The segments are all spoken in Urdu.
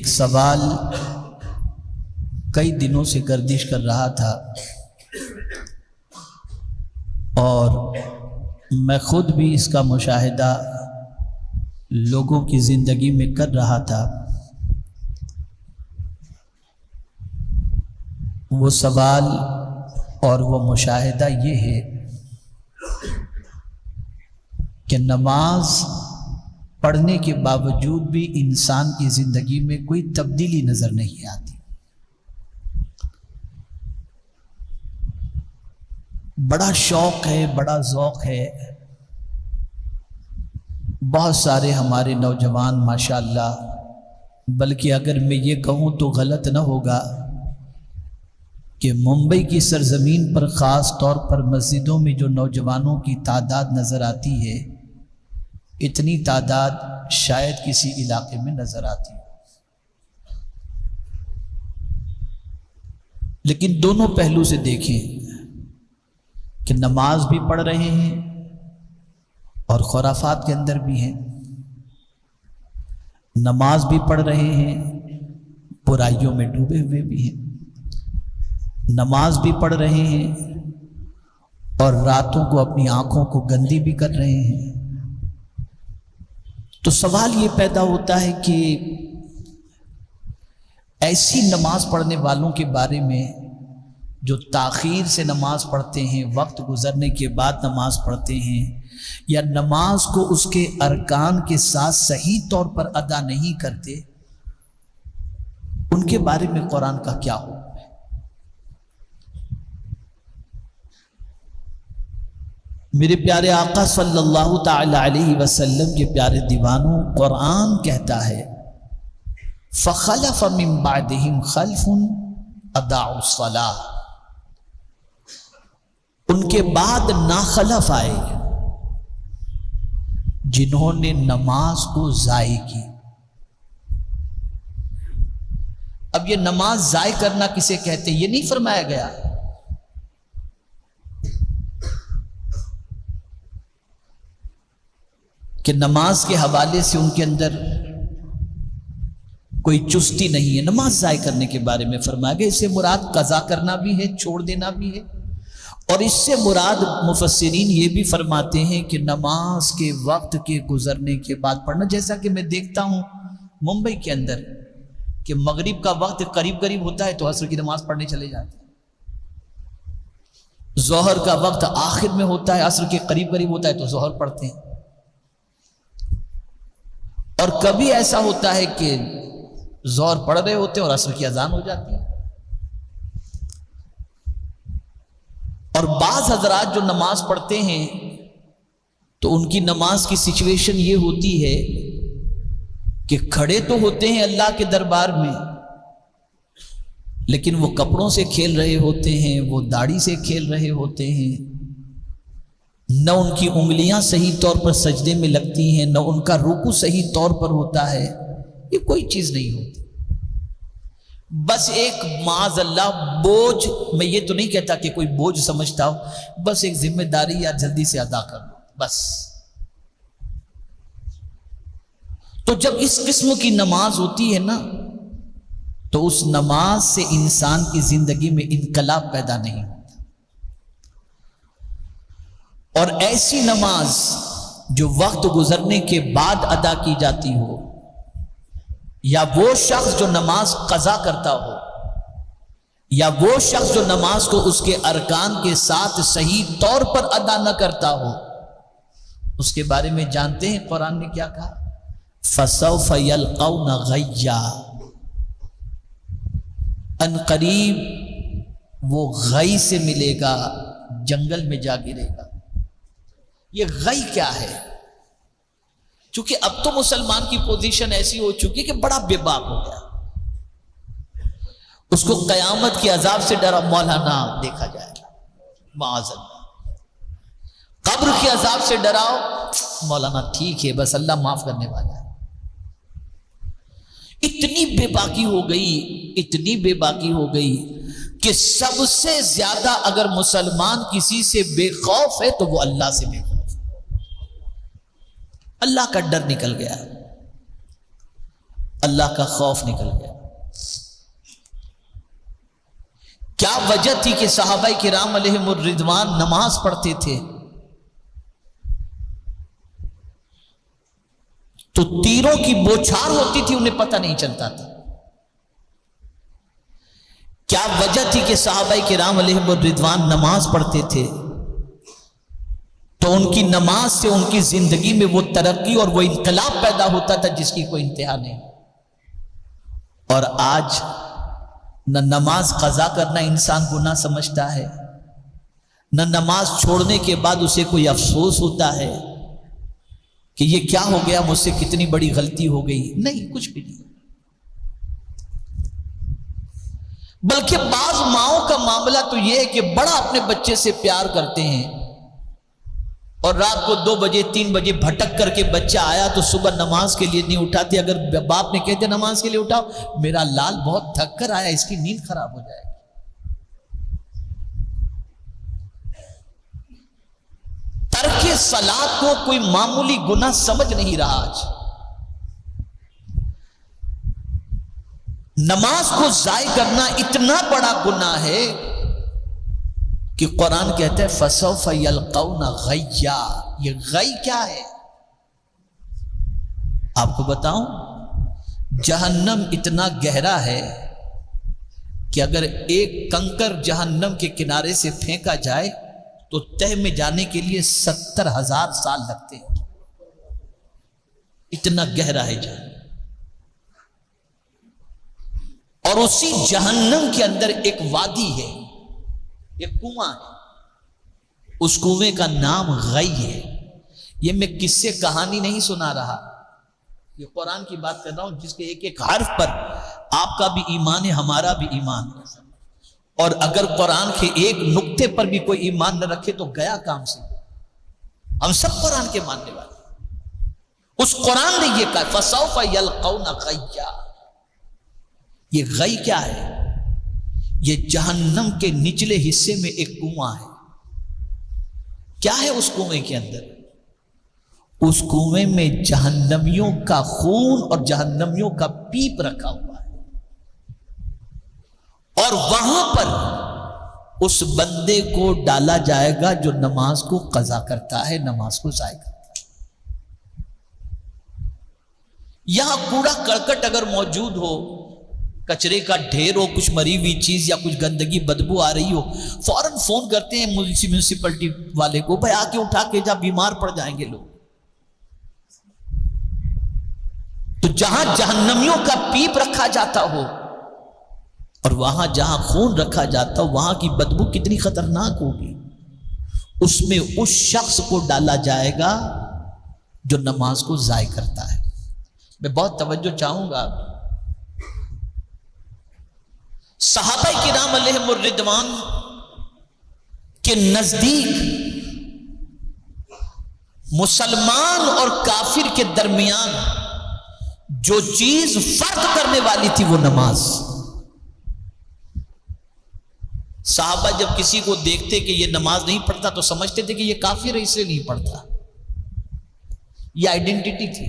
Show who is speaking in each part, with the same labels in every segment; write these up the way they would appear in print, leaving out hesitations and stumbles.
Speaker 1: ایک سوال کئی دنوں سے گردش کر رہا تھا اور میں خود بھی اس کا مشاہدہ لوگوں کی زندگی میں کر رہا تھا۔ وہ سوال اور وہ مشاہدہ یہ ہے کہ نماز پڑھنے کے باوجود بھی انسان کی زندگی میں کوئی تبدیلی نظر نہیں آتی۔ بڑا شوق ہے، بڑا ذوق ہے، بہت سارے ہمارے نوجوان ماشاءاللہ، بلکہ اگر میں یہ کہوں تو غلط نہ ہوگا کہ ممبئی کی سرزمین پر خاص طور پر مسجدوں میں جو نوجوانوں کی تعداد نظر آتی ہے، اتنی تعداد شاید کسی علاقے میں نظر آتی ہے۔ لیکن دونوں پہلو سے دیکھیں کہ نماز بھی پڑھ رہے ہیں اور خرافات کے اندر بھی ہیں، نماز بھی پڑھ رہے ہیں، برائیوں میں ڈوبے ہوئے بھی ہیں، نماز بھی پڑھ رہے ہیں اور راتوں کو اپنی آنکھوں کو گندی بھی کر رہے ہیں۔ تو سوال یہ پیدا ہوتا ہے کہ ایسی نماز پڑھنے والوں کے بارے میں جو تاخیر سے نماز پڑھتے ہیں، وقت گزرنے کے بعد نماز پڑھتے ہیں، یا نماز کو اس کے ارکان کے ساتھ صحیح طور پر ادا نہیں کرتے، ان کے بارے میں قرآن کا کیا حکم ہے؟ میرے پیارے آقا صلی اللہ تعالی علیہ وسلم کے پیارے دیوانوں، قرآن کہتا ہے فَخَلَفَ مِن بَعْدِهِمْ خَلْفٌ أَضَاعُوا الصَّلَاةَ، ان کے بعد ناخلف آئے جنہوں نے نماز کو ضائع کی۔ اب یہ نماز ضائع کرنا کسے کہتے ہیں یہ نہیں فرمایا گیا، کہ نماز کے حوالے سے ان کے اندر کوئی چستی نہیں ہے۔ نماز ضائع کرنے کے بارے میں فرمایا گیا، اس سے مراد قضا کرنا بھی ہے، چھوڑ دینا بھی ہے، اور اس سے مراد مفسرین یہ بھی فرماتے ہیں کہ نماز کے وقت کے گزرنے کے بعد پڑھنا۔ جیسا کہ میں دیکھتا ہوں ممبئی کے اندر کہ مغرب کا وقت قریب قریب ہوتا ہے تو عصر کی نماز پڑھنے چلے جاتے ہیں، ظہر کا وقت آخر میں ہوتا ہے، عصر کے قریب قریب ہوتا ہے تو ظہر پڑھتے ہیں، اور کبھی ایسا ہوتا ہے کہ ظہر پڑھ رہے ہوتے ہیں اور عصر کی اذان ہو جاتی ہے۔ اور بعض حضرات جو نماز پڑھتے ہیں تو ان کی نماز کی سچویشن یہ ہوتی ہے کہ کھڑے تو ہوتے ہیں اللہ کے دربار میں، لیکن وہ کپڑوں سے کھیل رہے ہوتے ہیں، وہ داڑھی سے کھیل رہے ہوتے ہیں، نہ ان کی انگلیاں صحیح طور پر سجدے میں لگتی ہیں، نہ ان کا رکوع صحیح طور پر ہوتا ہے، یہ کوئی چیز نہیں ہوتی۔ بس ایک معاذ اللہ بوجھ، میں یہ تو نہیں کہتا کہ کوئی بوجھ سمجھتا ہو، بس ایک ذمہ داری یا جلدی سے ادا کر لو بس۔ تو جب اس قسم کی نماز ہوتی ہے نا تو اس نماز سے انسان کی زندگی میں انقلاب پیدا نہیں ہوتا، اور ایسی نماز جو وقت گزرنے کے بعد ادا کی جاتی ہو، یا وہ شخص جو نماز قضا کرتا ہو، یا وہ شخص جو نماز کو اس کے ارکان کے ساتھ صحیح طور پر ادا نہ کرتا ہو، اس کے بارے میں جانتے ہیں قرآن نے کیا کہا؟ فَسَوْفَ يَلْقَوْنَ غَيًّا، ان قریب وہ غی سے ملے گا، جنگل میں جا گرے گا۔ یہ غی کیا ہے؟ چونکہ اب تو مسلمان کی پوزیشن ایسی ہو چکی کہ بڑا بے باک ہو گیا، اس کو قیامت کی عذاب سے ڈرا مولانا دیکھا جائے گا، معاذ اللہ، قبر کی عذاب سے ڈراؤ مولانا ٹھیک ہے بس اللہ معاف کرنے والا ہے۔ اتنی بے باکی ہو گئی، اتنی بے باکی ہو گئی کہ سب سے زیادہ اگر مسلمان کسی سے بے خوف ہے تو وہ اللہ سے بے خوف، اللہ کا ڈر نکل گیا۔ اللہ کا خوف نکل گیا۔ کیا وجہ تھی کہ صحابہ کرام علیہم الرضوان نماز پڑھتے تھے تو تیروں کی بوچھار ہوتی تھی، انہیں پتہ نہیں چلتا تھا۔ کیا وجہ تھی کہ صحابہ کرام علیہم الرضوان نماز پڑھتے تھے تو ان کی نماز سے ان کی زندگی میں وہ ترقی اور وہ انقلاب پیدا ہوتا تھا جس کی کوئی انتہا نہیں۔ اور آج نہ نماز قضا کرنا انسان گناہ سمجھتا ہے، نہ نماز چھوڑنے کے بعد اسے کوئی افسوس ہوتا ہے کہ یہ کیا ہو گیا، مجھ سے کتنی بڑی غلطی ہو گئی۔ نہیں، کچھ بھی نہیں۔ بلکہ بعض ماؤں کا معاملہ تو یہ ہے کہ بڑا اپنے بچے سے پیار کرتے ہیں، اور رات کو 2 بجے 3 بجے بھٹک کر کے بچہ آیا تو صبح نماز کے لیے نہیں اٹھاتے۔ اگر باپ نے کہتے نماز کے لیے اٹھاؤ، میرا لال بہت تھک کر آیا، اس کی نیند خراب ہو جائے گی۔ ترک صلاۃ کو کوئی معمولی گناہ سمجھ نہیں رہا آج۔ نماز کو ضائع کرنا اتنا بڑا گناہ ہے کہ قرآن کہتا ہے فَسَوْفَ يَلْقَوْنَ غَيًّا۔ یہ غی کیا ہے؟ آپ کو بتاؤں، جہنم اتنا گہرا ہے کہ اگر ایک کنکر جہنم کے کنارے سے پھینکا جائے تو تہ میں جانے کے لیے 70,000 سال لگتے ہیں۔ اتنا گہرا ہے جہنم۔ اور اسی جہنم کے اندر ایک وادی ہے، ایک کنواں ہے، اس کنویں کا نام غی ہے۔ یہ میں کس سے کہانی نہیں سنا رہا، یہ قرآن کی بات کر رہا ہوں جس کے ایک ایک حرف پر آپ کا بھی ایمان ہے، ہمارا بھی ایمان ہے۔ اور اگر قرآن کے ایک نقطے پر بھی کوئی ایمان نہ رکھے تو گیا کام سے۔ ہم سب قرآن کے ماننے والے۔ اس قرآن نے یہ کہا فَسَوْفَ يَلْقَوْنَ غَيًّا۔ یہ غی کیا ہے؟ یہ جہنم کے نچلے حصے میں ایک کنواں ہے۔ کیا ہے اس کنویں کے اندر؟ اس کنویں میں جہنمیوں کا خون اور جہنمیوں کا پیپ رکھا ہوا ہے، اور وہاں پر اس بندے کو ڈالا جائے گا جو نماز کو قضا کرتا ہے، نماز کو ضائع کرتا ہے۔ یہاں کوڑا کرکٹ اگر موجود ہو، کچرے کا ڈھیر ہو، کچھ مری ہوئی چیز یا کچھ گندگی بدبو آ رہی ہو، فوراً فون کرتے ہیں میونسپلٹی والے کو، بھائی آ کے اٹھا کے جا، بیمار پڑ جائیں گے لوگ۔ تو جہاں جہنمیوں کا پیپ رکھا جاتا ہو اور وہاں جہاں خون رکھا جاتا ہو، وہاں کی بدبو کتنی خطرناک ہوگی۔ اس میں اس شخص کو ڈالا جائے گا جو نماز کو ضائع کرتا ہے۔ میں بہت توجہ چاہوں گا، صحابہ کرام علیہم الرضوان کے نزدیک مسلمان اور کافر کے درمیان جو چیز فرق کرنے والی تھی وہ نماز۔ صحابہ جب کسی کو دیکھتے کہ یہ نماز نہیں پڑھتا تو سمجھتے تھے کہ یہ کافر ہے، اس لیے نہیں پڑھتا۔ یہ آئیڈینٹی تھی۔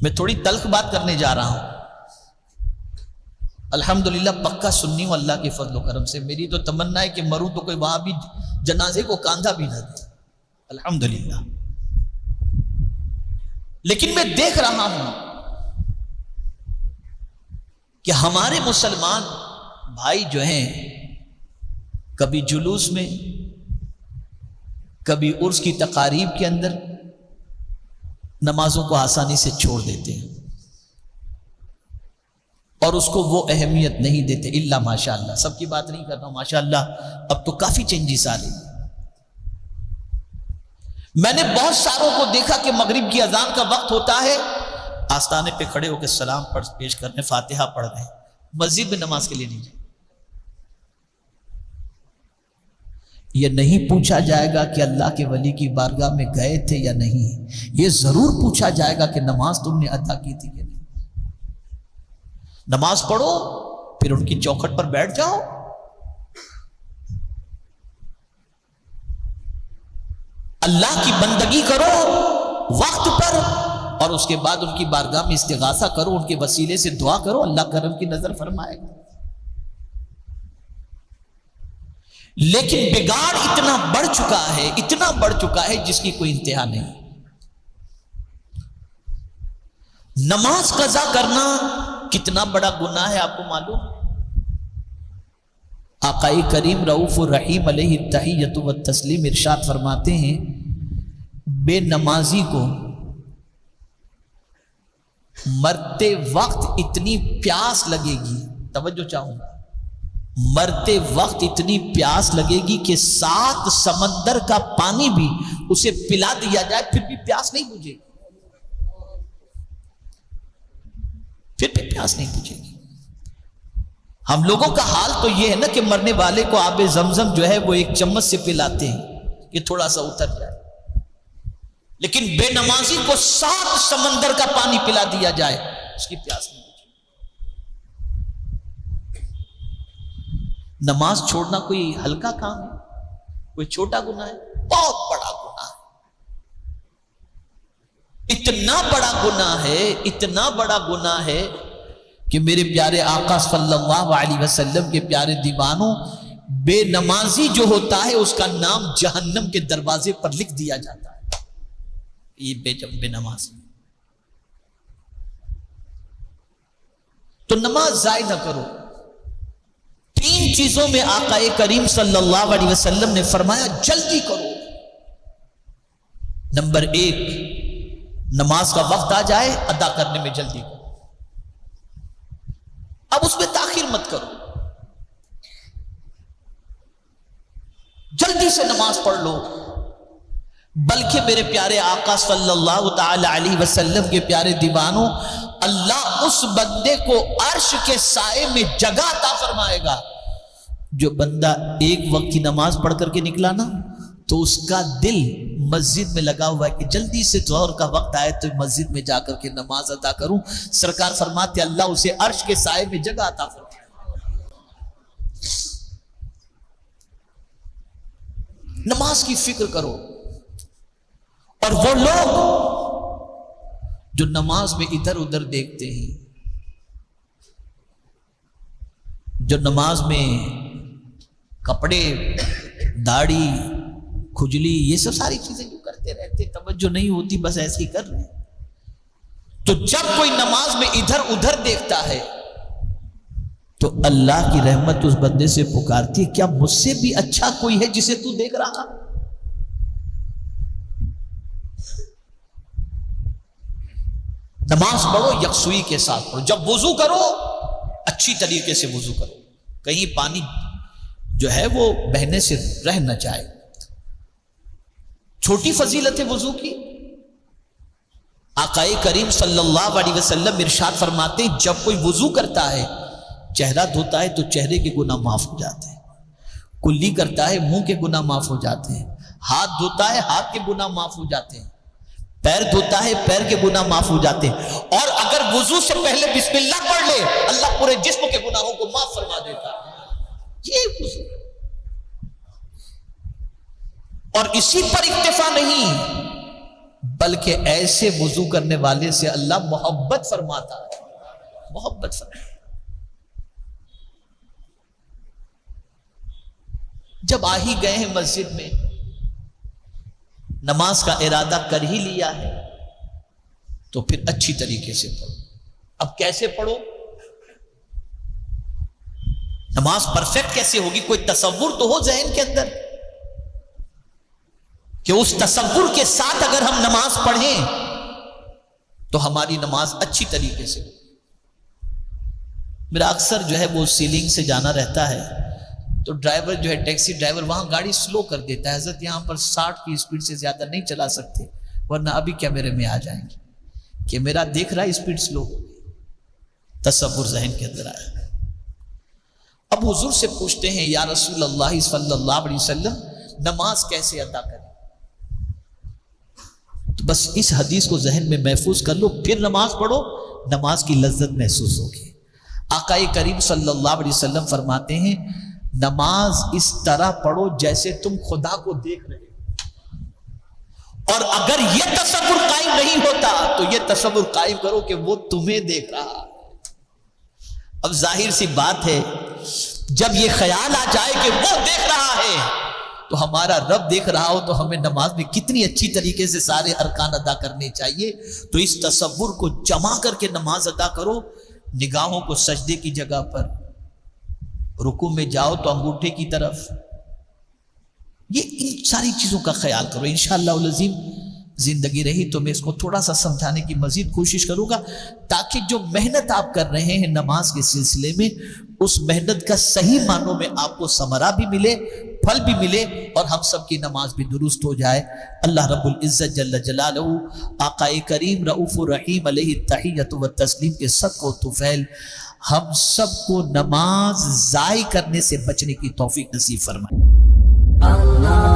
Speaker 1: میں تھوڑی تلخ بات کرنے جا رہا ہوں، الحمدللہ پکا سنی ہوں اللہ کے فضل و کرم سے۔ میری تو تمنا ہے کہ مروں تو کوئی وہاں بھی جنازے کو کاندھا بھی نہ دے، الحمدللہ۔ لیکن میں دیکھ رہا ہوں کہ ہمارے مسلمان بھائی جو ہیں کبھی جلوس میں، کبھی عرس کی تقاریب کے اندر نمازوں کو آسانی سے چھوڑ دیتے ہیں اور اس کو وہ اہمیت نہیں دیتے، الا ماشاءاللہ۔ سب کی بات نہیں کر رہا ہوں، ماشاءاللہ اب تو کافی چینجز آ رہی۔ میں نے بہت ساروں کو دیکھا کہ مغرب کی اذان کا وقت ہوتا ہے، آستانے پہ کھڑے ہو کے سلام پیش کرنے، فاتحہ پڑھ رہے ہیں، مسجد میں نماز کے لیے نہیں جائے۔ یہ نہیں پوچھا جائے گا کہ اللہ کے ولی کی بارگاہ میں گئے تھے یا نہیں، یہ ضرور پوچھا جائے گا کہ نماز تم نے ادا کی تھی کہ نہیں۔ نماز پڑھو، پھر ان کی چوکھٹ پر بیٹھ جاؤ۔ اللہ کی بندگی کرو وقت پر، اور اس کے بعد ان کی بارگاہ میں استغاثہ کرو، ان کے وسیلے سے دعا کرو، اللہ کرم کی نظر فرمائے گا۔ لیکن بگاڑ اتنا بڑھ چکا ہے، اتنا بڑھ چکا ہے جس کی کوئی انتہا نہیں۔ نماز قضا کرنا کتنا بڑا گناہ ہے آپ کو معلوم؟ آقائی کریم رؤوف الرحیم علیہ التحیۃ والتسلیم ارشاد فرماتے ہیں، بے نمازی کو مرتے وقت اتنی پیاس لگے گی، توجہ چاہوں گا، مرتے وقت اتنی پیاس لگے گی کہ 7 سمندر کا پانی بھی اسے پلا دیا جائے پھر بھی پیاس نہیں بجھے گی، پھر بھی پیاس نہیں بجھے گی۔ ہم لوگوں کا حال تو یہ ہے نا کہ مرنے والے کو آب زمزم جو ہے وہ ایک چمچ سے پلاتے ہیں کہ تھوڑا سا اتر جائے، لیکن بے نمازی کو 7 سمندر کا پانی پلا دیا جائے اس کی پیاس نہیں بجھے۔ نماز چھوڑنا کوئی ہلکا کام ہے، کوئی چھوٹا گناہ ہے، بہت بڑا گناہ ہے، اتنا بڑا گناہ ہے، اتنا بڑا گناہ ہے کہ میرے پیارے آقا صلی اللہ علیہ وسلم کے پیارے دیوانوں، بے نمازی جو ہوتا ہے اس کا نام جہنم کے دروازے پر لکھ دیا جاتا ہے، یہ بے نماز۔ تو نماز ضائع نہ کرو۔ 3 چیزوں میں آقا کریم صلی اللہ علیہ وسلم نے فرمایا جلدی کرو۔ نمبر 1، نماز کا وقت آ جائے ادا کرنے میں جلدی کرو، اب اس میں تاخیر مت کرو، جلدی سے نماز پڑھ لو۔ بلکہ میرے پیارے آقا صلی اللہ تعالی علیہ وسلم کے پیارے دیوانوں، اللہ اس بندے کو عرش کے سائے میں جگہ عطا فرمائے گا جو بندہ ایک وقت کی نماز پڑھ کر کے نکلا نا، تو اس کا دل مسجد میں لگا ہوا ہے کہ جلدی سے ظہر کا وقت آئے تو مسجد میں جا کر کے نماز ادا کروں۔ سرکار فرماتے اللہ اسے عرش کے سائے میں جگہ عطا فرمائے۔ نماز کی فکر کرو۔ اور وہ لوگ جو نماز میں ادھر ادھر دیکھتے ہیں، جو نماز میں کپڑے، داڑھی، کھجلی، یہ سب ساری چیزیں جو کرتے رہتے، توجہ نہیں ہوتی، بس ایسے ہی کر رہے ہیں، تو جب کوئی نماز میں ادھر ادھر دیکھتا ہے تو اللہ کی رحمت اس بندے سے پکارتی ہے، کیا مجھ سے بھی اچھا کوئی ہے جسے تو دیکھ رہا؟ نماز پڑھو یکسوئی کے ساتھ پڑھو، جب وضو کرو اچھی طریقے سے وضو کرو، کہیں پانی جو ہے وہ بہنے سے رہ نہ جائے۔ چھوٹی فضیلت ہے وضو کی، آقا کریم صلی اللہ علیہ وسلم ارشاد فرماتے ہیں جب کوئی وضو کرتا ہے، چہرہ دھوتا ہے تو چہرے کے گناہ معاف ہو جاتے ہیں، کلی کرتا ہے منہ کے گناہ معاف ہو جاتے ہیں، ہاتھ دھوتا ہے ہاتھ کے گناہ معاف ہو جاتے ہیں، پیر دھوتا ہے پیر کے گناہ معاف ہو جاتے ہیں، اور اگر وضو سے پہلے بسم اللہ پڑھ لے اللہ پورے جسم کے گناہوں کو معاف فرما دیتا ہے۔ یہ وضو، اور اسی پر اکتفا نہیں بلکہ ایسے وضو کرنے والے سے اللہ محبت فرماتا ہے، محبت فرماتا ہے۔ جب آ ہی گئے ہیں مسجد میں، نماز کا ارادہ کر ہی لیا ہے تو پھر اچھی طریقے سے پڑھو۔ اب کیسے پڑھو؟ نماز پرفیکٹ کیسے ہوگی؟ کوئی تصور تو ہو ذہن کے اندر کہ اس تصور کے ساتھ اگر ہم نماز پڑھیں تو ہماری نماز اچھی طریقے سے ہو۔ میرا اکثر جو ہے وہ سیلنگ سے جانا رہتا ہے تو ڈرائیور جو ہے ٹیکسی ڈرائیور وہاں گاڑی سلو کر دیتا ہے، حضرت یہاں پر 60 کی اسپیڈ سے زیادہ نہیں چلا سکتے ورنہ ابھی کیمرے میں آ جائیں گے کہ میرا دیکھ رہا ہے اسپیڈ سلو ہو گئی، تصور ذہن کے اندر آیا۔ اب حضور سے پوچھتے ہیں یا رسول اللہ صلی اللہ علیہ وسلم نماز کیسے ادا کریں؟ تو بس اس حدیث کو ذہن میں محفوظ کر لو، پھر نماز پڑھو، نماز کی لذت محسوس ہوگی۔ آقا کریم صلی اللہ علیہ وسلم فرماتے ہیں نماز اس طرح پڑھو جیسے تم خدا کو دیکھ رہے ہو، اور اگر یہ تصور قائم نہیں ہوتا تو یہ تصور قائم کرو کہ وہ تمہیں دیکھ رہا. اب ظاہر سی بات ہے جب یہ خیال آ جائے کہ وہ دیکھ رہا ہے تو ہمارا رب دیکھ رہا ہو تو ہمیں نماز میں کتنی اچھی طریقے سے سارے ارکان ادا کرنے چاہیے. تو اس تصور کو جمع کر کے نماز ادا کرو. نگاہوں کو سجدے کی جگہ پر، رکوع میں جاؤ تو انگوٹھے کی طرف، یہ ان ساری چیزوں کا خیال کرو. انشاءاللہ العظیم زندگی رہی تو میں اس کو تھوڑا سا سمجھانے کی مزید کوشش کروں گا تاکہ جو محنت آپ کر رہے ہیں نماز کے سلسلے میں اس محنت کا صحیح معنوں میں آپ کو ثمرہ بھی ملے، پھل بھی ملے، اور ہم سب کی نماز بھی درست ہو جائے. اللہ رب العزت جل جلالہ آقا کریم رؤوف الرحیم علیہ التحیۃ و تسلیم کے صدق و طفیل ہم سب کو نماز ضائع کرنے سے بچنے کی توفیق نصیب فرمائے. اللہ